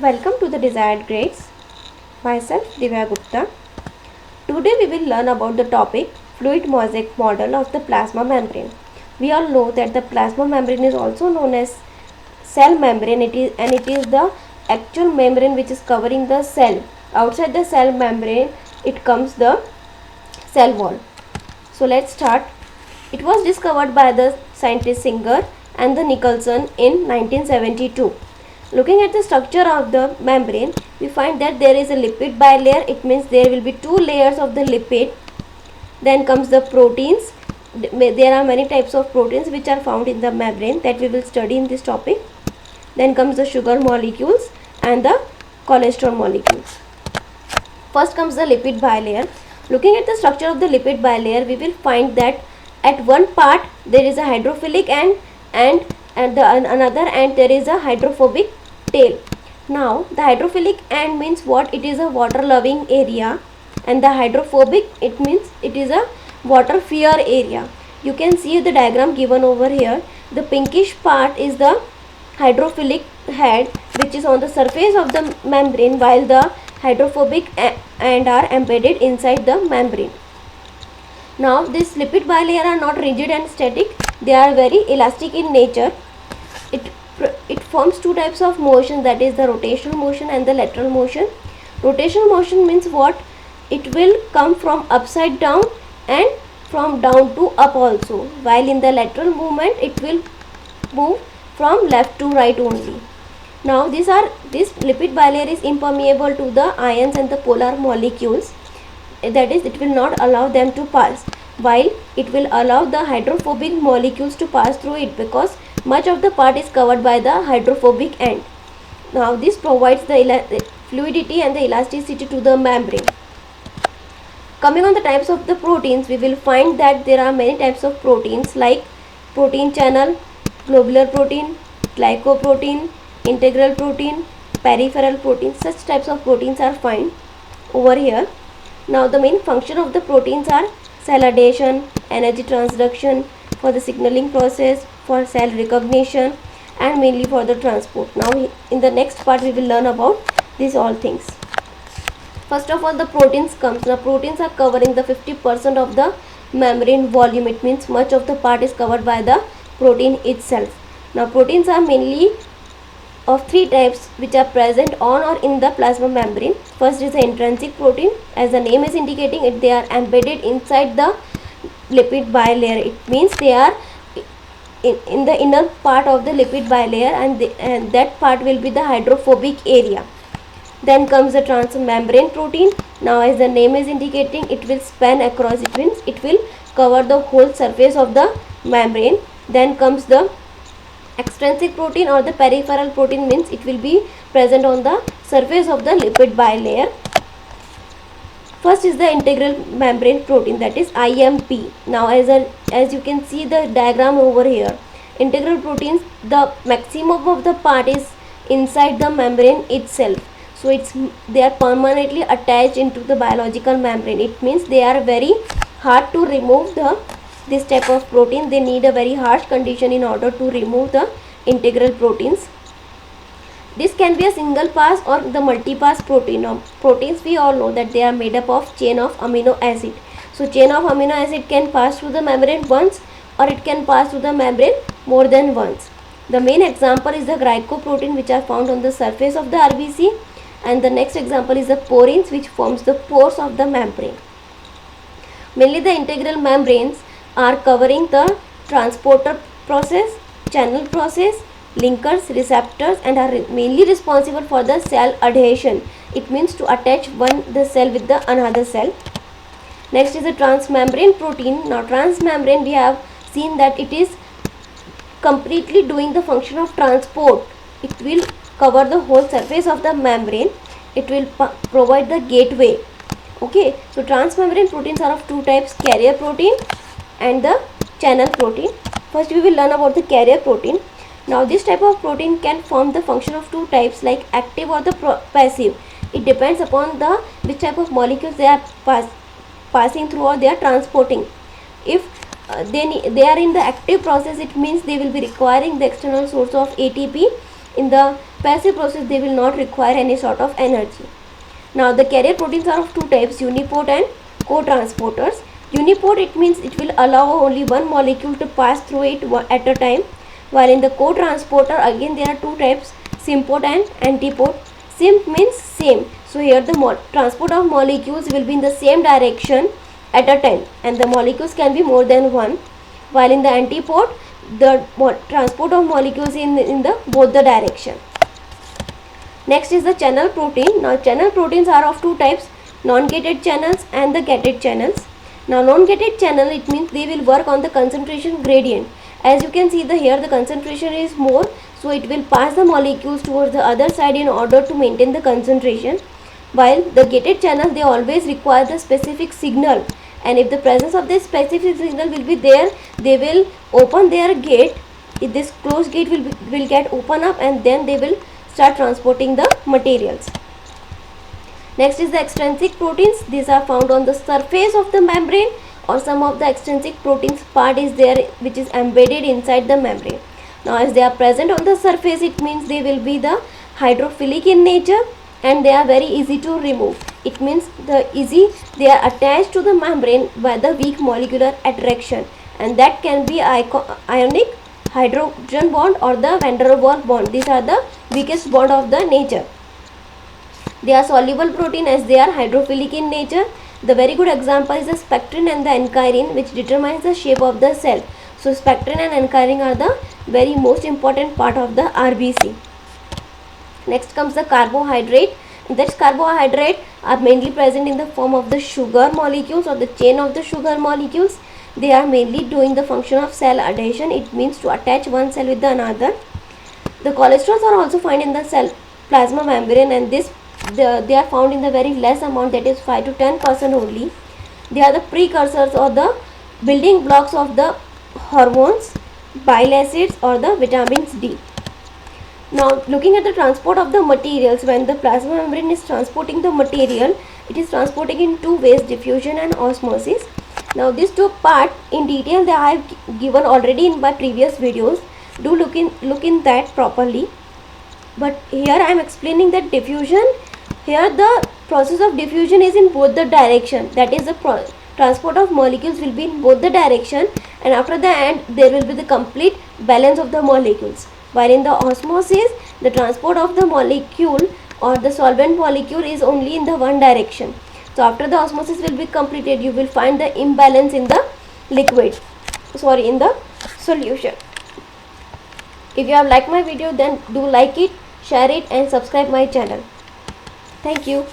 Welcome to the Desired Grades. Myself Divya Gupta. Today we will learn about the topic fluid mosaic model of the plasma membrane. We all know that the plasma membrane is also known as cell membrane. It is the actual membrane which is covering the cell. Outside the cell membrane it comes the cell wall. So let's start. It was discovered by the scientist Singer and the Nicholson in 1972. Looking at the structure of the membrane, we find that there is a lipid bilayer. It means there will be two layers of the lipid. Then comes the proteins. There are many types of proteins which are found in the membrane that we will study in this topic. Then comes the sugar molecules and the cholesterol molecules. First comes the lipid bilayer. Looking at the structure of the lipid bilayer, we will find that at one part there is a hydrophilic and another end there is a hydrophobic tail. Now the hydrophilic end means what? It is a water loving area, and the hydrophobic, it means it is a water fear area. You can see the diagram given over here. The pinkish part is the hydrophilic head which is on the surface of the membrane, while the hydrophobic end are embedded inside the membrane. Now this lipid bilayer are not rigid and static, they are very elastic in nature. It forms two types of motion, that is the rotational motion and the lateral motion. Rotational motion means what? It will come from upside down and from down to up also, while in the lateral movement it will move from left to right only. Now this lipid bilayer is impermeable to the ions and the polar molecules, that is it will not allow them to pass, while it will allow the hydrophobic molecules to pass through it because much of the part is covered by the hydrophobic end. Now this provides the fluidity and the elasticity to the membrane. Coming on the types of the proteins, we will find that there are many types of proteins like protein channel, globular protein, glycoprotein, integral protein, peripheral protein. Such types of proteins are found over here. Now the main function of the proteins are cell adhesion, energy transduction, for the signaling process, for cell recognition, and mainly for the transport. Now in the next part we will learn about these all things. First of all, the proteins comes. Now proteins are covering the 50% of the membrane volume. It means much of the part is covered by the protein itself. Now proteins are mainly of three types which are present on or in the plasma membrane. First is the intrinsic protein. As the name is indicating, they are embedded inside the lipid bilayer. It means they are in the inner part of the lipid bilayer, and that part will be the hydrophobic area. Then comes the transmembrane protein. Now as the name is indicating, it will span across, it means it will cover the whole surface of the membrane. Then comes the extrinsic protein or the peripheral protein, means it will be present on the surface of the lipid bilayer. First is the integral membrane protein, that is IMP. Now as you can see the diagram over here, integral proteins, the maximum of the part is inside the membrane itself. So they are permanently attached into the biological membrane. It means they are very hard to remove this type of protein. They need a very harsh condition in order to remove the integral proteins. This can be a single pass or the multi-pass protein. Now, proteins, we all know that they are made up of chain of amino acid. So chain of amino acid can pass through the membrane once, or it can pass through the membrane more than once. The main example is the glycoprotein, which are found on the surface of the RBC, and the next example is the porins, which forms the pores of the membrane. Mainly the integral membranes are covering the transporter process, channel process, linkers, receptors, and are mainly responsible for the cell adhesion. It means to attach the cell with the another cell. Next is the transmembrane protein. Now transmembrane, we have seen that it is completely doing the function of transport. It will cover the whole surface of the membrane. It will provide the gateway. Okay, so transmembrane proteins are of two types, carrier protein and the channel protein. First we will learn about the carrier protein. Now this type of protein can form the function of two types, like active or the passive. It depends upon which type of molecules they are passing through or they are transporting. If they are in the active process, it means they will be requiring the external source of ATP in the passive process, they will not require any sort of energy. Now the carrier proteins are of two types, uniport and co-transporters. Uniport, it means it will allow only one molecule to pass through it at a time, while in the co-transporter again there are two types, symport and antiport. Symp means same, so here the transport of molecules will be in the same direction at a time, and the molecules can be more than one, while in the antiport the transport of molecules in the both the direction. Next is the channel protein. Now channel proteins are of two types, non-gated channels and the gated channels. Now non-gated channel, it means they will work on the concentration gradient. As you can see here the concentration is more, so it will pass the molecules towards the other side in order to maintain the concentration. While the gated channel, they always require the specific signal, and if the presence of this specific signal will be there, they will open their gate. If this closed gate will get open up, and then they will start transporting the materials. Next is the extrinsic proteins. These are found on the surface of the membrane, or some of the extrinsic proteins part is there which is embedded inside the membrane. Now as they are present on the surface, it means they will be the hydrophilic in nature, and they are very easy to remove. It means they are attached to the membrane by the weak molecular attraction, and that can be ionic, hydrogen bond, or the van der Waals bond. These are the weakest bond of the nature. They are soluble protein as they are hydrophilic in nature. The very good example is the spectrin and the ankyrin, which determines the shape of the cell. So spectrin and ankyrin are the very most important part of the RBC. Next comes the carbohydrate. That carbohydrate are mainly present in the form of the sugar molecules or the chain of the sugar molecules. They are mainly doing the function of cell adhesion. It means to attach one cell with the another. The cholesterols are also found in the cell plasma membrane, and they are found in the very less amount, that is 5 to 10% only. They are the precursors or the building blocks of the hormones, bile acids, or the vitamins D. Now looking at the transport of the materials, when the plasma membrane is transporting the material, it is transporting in two ways, diffusion and osmosis. Now these two parts in detail I have given already in my previous videos. Do look in that properly. But here I am explaining that diffusion. Here the process of diffusion is in both the direction. That is the transport of molecules will be in both the direction, and after the end there will be the complete balance of the molecules. While in the osmosis, the transport of the molecule or the solvent molecule is only in the one direction. So after the osmosis will be completed, you will find the imbalance in the in the solution. If you have liked my video, then do like it, share it, and subscribe my channel. Thank you.